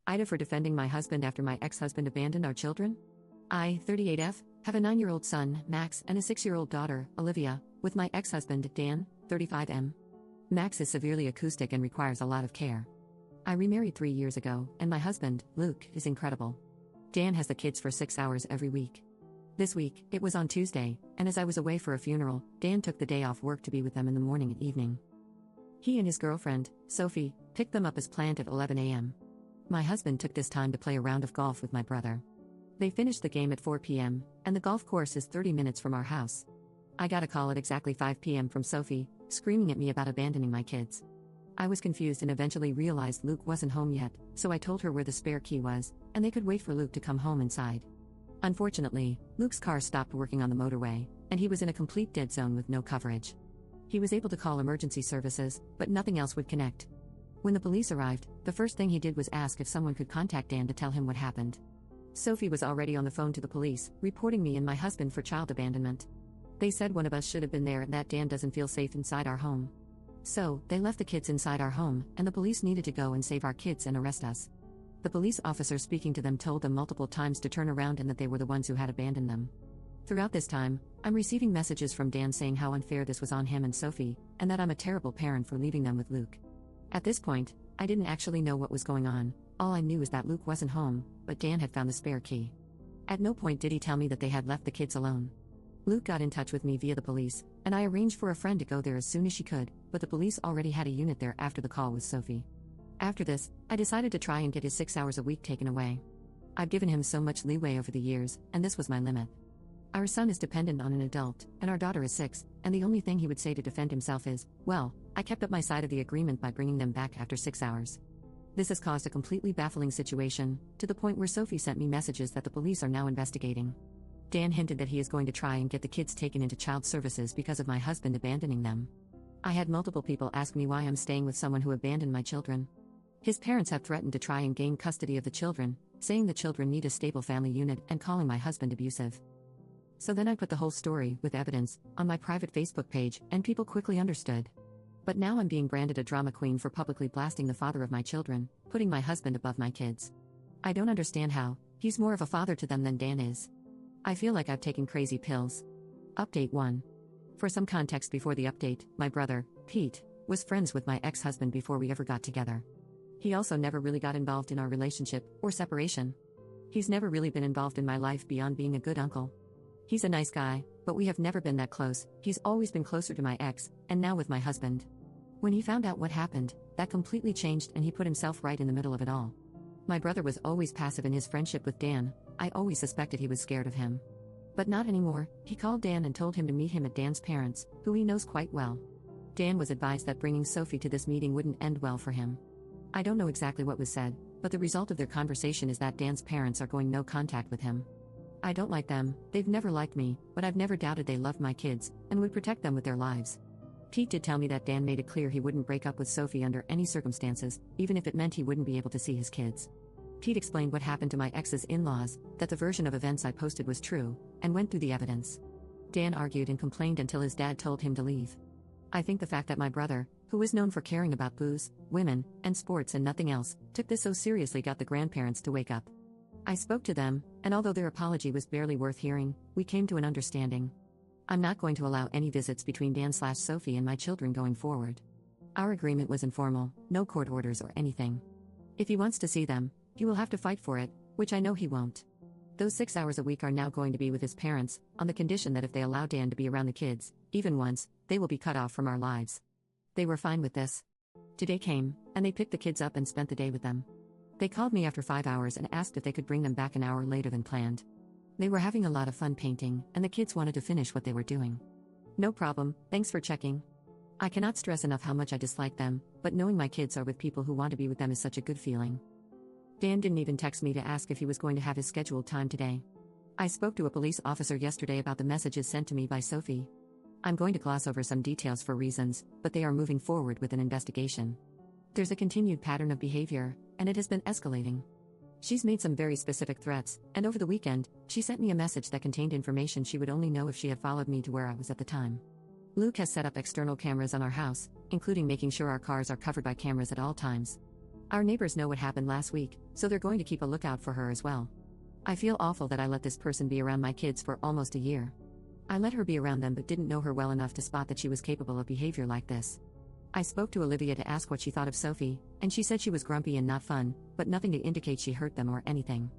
AITA for defending my husband after my ex-husband abandoned our children? I, 38F, have a 9-year-old son, Max, and a 6-year-old daughter, Olivia, with my ex-husband, Dan, 35M. Max is severely acoustic and requires a lot of care. I remarried 3 years ago, and my husband, Luke, is incredible. Dan has the kids for 6 hours every week. This week, it was on Tuesday, and as I was away for a funeral, Dan took the day off work to be with them in the morning and evening. He and his girlfriend, Sophie, picked them up as planned at 11 a.m. My husband took this time to play a round of golf with my brother. They finished the game at 4 p.m., and the golf course is 30 minutes from our house. I got a call at exactly 5 p.m. from Sophie, screaming at me about abandoning my kids. I was confused and eventually realized Luke wasn't home yet, so I told her where the spare key was, and they could wait for Luke to come home inside. Unfortunately, Luke's car stopped working on the motorway, and he was in a complete dead zone with no coverage. He was able to call emergency services, but nothing else would connect. When the police arrived, the first thing he did was ask if someone could contact Dan to tell him what happened. Sophie was already on the phone to the police, reporting me and my husband for child abandonment. They said one of us should have been there and that Dan doesn't feel safe inside our home. So, they left the kids inside our home, and the police needed to go and save our kids and arrest us. The police officer speaking to them told them multiple times to turn around and that they were the ones who had abandoned them. Throughout this time, I'm receiving messages from Dan saying how unfair this was on him and Sophie, and that I'm a terrible parent for leaving them with Luke. At this point, I didn't actually know what was going on. All I knew is that Luke wasn't home, but Dan had found the spare key. At no point did he tell me that they had left the kids alone. Luke got in touch with me via the police, and I arranged for a friend to go there as soon as she could, but the police already had a unit there after the call with Sophie. After this, I decided to try and get his 6 hours a week taken away. I've given him so much leeway over the years, and this was my limit. Our son is dependent on an adult, and our daughter is 6, and the only thing he would say to defend himself is, well, I kept up my side of the agreement by bringing them back after 6 hours. This has caused a completely baffling situation, to the point where Sophie sent me messages that the police are now investigating. Dan hinted that he is going to try and get the kids taken into child services because of my husband abandoning them. I had multiple people ask me why I'm staying with someone who abandoned my children. His parents have threatened to try and gain custody of the children, saying the children need a stable family unit and calling my husband abusive. So then I put the whole story, with evidence, on my private Facebook page, and people quickly understood. But now I'm being branded a drama queen for publicly blasting the father of my children, putting my husband above my kids. I don't understand how. He's more of a father to them than Dan is. I feel like I've taken crazy pills. Update 1. For some context before the update, my brother, Pete, was friends with my ex-husband before we ever got together. He also never really got involved in our relationship, or separation. He's never really been involved in my life beyond being a good uncle. He's a nice guy, but we have never been that close. He's always been closer to my ex, and now with my husband. When he found out what happened, that completely changed and he put himself right in the middle of it all. My brother was always passive in his friendship with Dan. I always suspected he was scared of him. But not anymore. He called Dan and told him to meet him at Dan's parents, who he knows quite well. Dan was advised that bringing Sophie to this meeting wouldn't end well for him. I don't know exactly what was said, but the result of their conversation is that Dan's parents are going no contact with him. I don't like them, they've never liked me, but I've never doubted they loved my kids, and would protect them with their lives. Pete did tell me that Dan made it clear he wouldn't break up with Sophie under any circumstances, even if it meant he wouldn't be able to see his kids. Pete explained what happened to my ex's in-laws, that the version of events I posted was true, and went through the evidence. Dan argued and complained until his dad told him to leave. I think the fact that my brother, who was known for caring about booze, women, and sports and nothing else, took this so seriously got the grandparents to wake up. I spoke to them, and although their apology was barely worth hearing, we came to an understanding. I'm not going to allow any visits between Dan/Sophie and my children going forward. Our agreement was informal, no court orders or anything. If he wants to see them, he will have to fight for it, which I know he won't. Those 6 hours a week are now going to be with his parents, on the condition that if they allow Dan to be around the kids, even once, they will be cut off from our lives. They were fine with this. Today came, and they picked the kids up and spent the day with them. They called me after 5 hours and asked if they could bring them back an hour later than planned. They were having a lot of fun painting, and the kids wanted to finish what they were doing. No problem, thanks for checking. I cannot stress enough how much I dislike them, but knowing my kids are with people who want to be with them is such a good feeling. Dan didn't even text me to ask if he was going to have his scheduled time today. I spoke to a police officer yesterday about the messages sent to me by Sophie. I'm going to gloss over some details for reasons, but they are moving forward with an investigation. There's a continued pattern of behavior, and it has been escalating. She's made some very specific threats, and over the weekend, she sent me a message that contained information she would only know if she had followed me to where I was at the time. Luke has set up external cameras on our house, including making sure our cars are covered by cameras at all times. Our neighbors know what happened last week, so they're going to keep a lookout for her as well. I feel awful that I let this person be around my kids for almost a year. I let her be around them but didn't know her well enough to spot that she was capable of behavior like this. I spoke to Olivia to ask what she thought of Sophie, and she said she was grumpy and not fun, but nothing to indicate she hurt them or anything.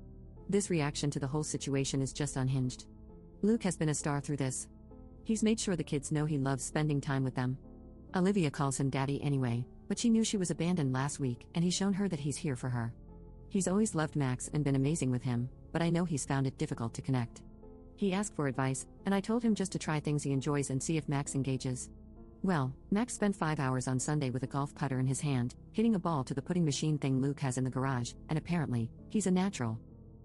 This reaction to the whole situation is just unhinged. Luke has been a star through this. He's made sure the kids know he loves spending time with them. Olivia calls him daddy anyway, but she knew she was abandoned last week and he's shown her that he's here for her. He's always loved Max and been amazing with him, but I know he's found it difficult to connect. He asked for advice, and I told him just to try things he enjoys and see if Max engages. Well, Max spent 5 hours on Sunday with a golf putter in his hand, hitting a ball to the putting machine thing Luke has in the garage, and apparently, he's a natural.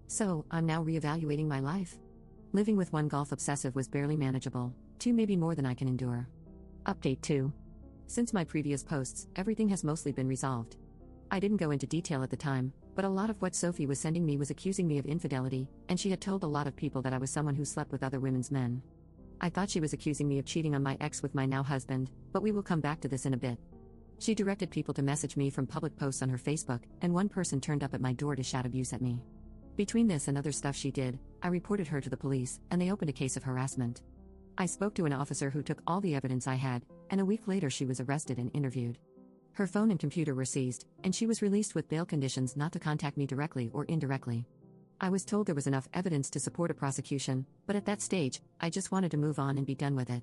So, I'm now reevaluating my life. Living with one golf obsessive was barely manageable, 2 maybe more than I can endure. Update 2. Since my previous posts, everything has mostly been resolved. I didn't go into detail at the time, but a lot of what Sophie was sending me was accusing me of infidelity, and she had told a lot of people that I was someone who slept with other women's men. I thought she was accusing me of cheating on my ex with my now husband, but we will come back to this in a bit. She directed people to message me from public posts on her Facebook, and one person turned up at my door to shout abuse at me. Between this and other stuff she did, I reported her to the police, and they opened a case of harassment. I spoke to an officer who took all the evidence I had, and a week later she was arrested and interviewed. Her phone and computer were seized, and she was released with bail conditions not to contact me directly or indirectly. I was told there was enough evidence to support a prosecution, but at that stage, I just wanted to move on and be done with it.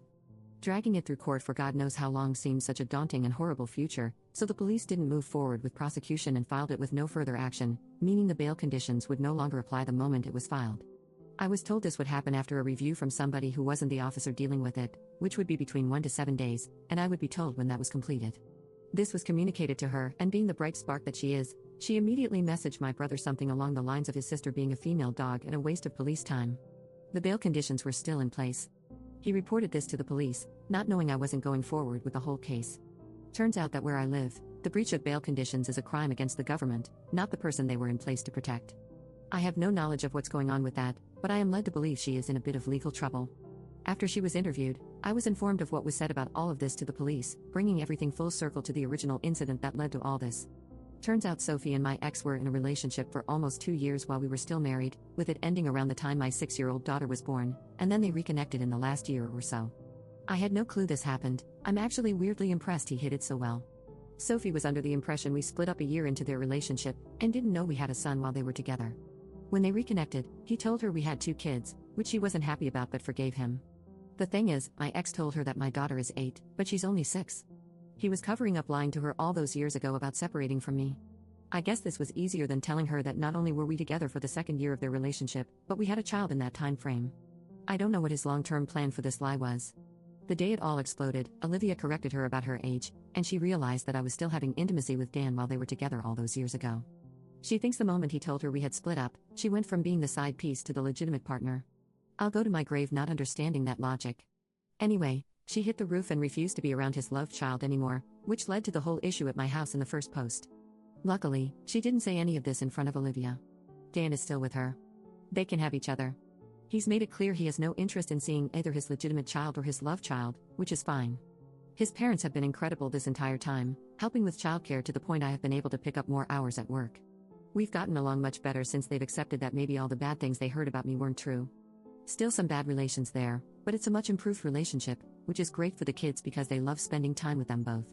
Dragging it through court for God knows how long seemed such a daunting and horrible future, so the police didn't move forward with prosecution and filed it with no further action, meaning the bail conditions would no longer apply the moment it was filed. I was told this would happen after a review from somebody who wasn't the officer dealing with it, which would be between 1 to 7 days, and I would be told when that was completed. This was communicated to her, and being the bright spark that she is, she immediately messaged my brother something along the lines of his sister being a female dog and a waste of police time. The bail conditions were still in place. He reported this to the police, not knowing I wasn't going forward with the whole case. Turns out that where I live, the breach of bail conditions is a crime against the government, not the person they were in place to protect. I have no knowledge of what's going on with that, but I am led to believe she is in a bit of legal trouble. After she was interviewed, I was informed of what was said about all of this to the police, bringing everything full circle to the original incident that led to all this. Turns out Sophie and my ex were in a relationship for almost 2 years while we were still married, with it ending around the time my 6-year-old daughter was born, and then they reconnected in the last year or so. I had no clue this happened. I'm actually weirdly impressed he hid it so well. Sophie was under the impression we split up a year into their relationship, and didn't know we had a son while they were together. When they reconnected, he told her we had 2 kids, which she wasn't happy about but forgave him. The thing is, my ex told her that my daughter is 8, but she's only 6. He was covering up lying to her all those years ago about separating from me. I guess this was easier than telling her that not only were we together for the 2nd year of their relationship, but we had a child in that time frame. I don't know what his long-term plan for this lie was. The day it all exploded, Olivia corrected her about her age, and she realized that I was still having intimacy with Dan while they were together all those years ago. She thinks the moment he told her we had split up, she went from being the side piece to the legitimate partner. I'll go to my grave not understanding that logic. Anyway, she hit the roof and refused to be around his loved child anymore, which led to the whole issue at my house in the first post. Luckily, she didn't say any of this in front of Olivia. Dan is still with her. They can have each other. He's made it clear he has no interest in seeing either his legitimate child or his love child, which is fine. His parents have been incredible this entire time, helping with childcare to the point I have been able to pick up more hours at work. We've gotten along much better since they've accepted that maybe all the bad things they heard about me weren't true. Still some bad relations there, but it's a much improved relationship, which is great for the kids because they love spending time with them both.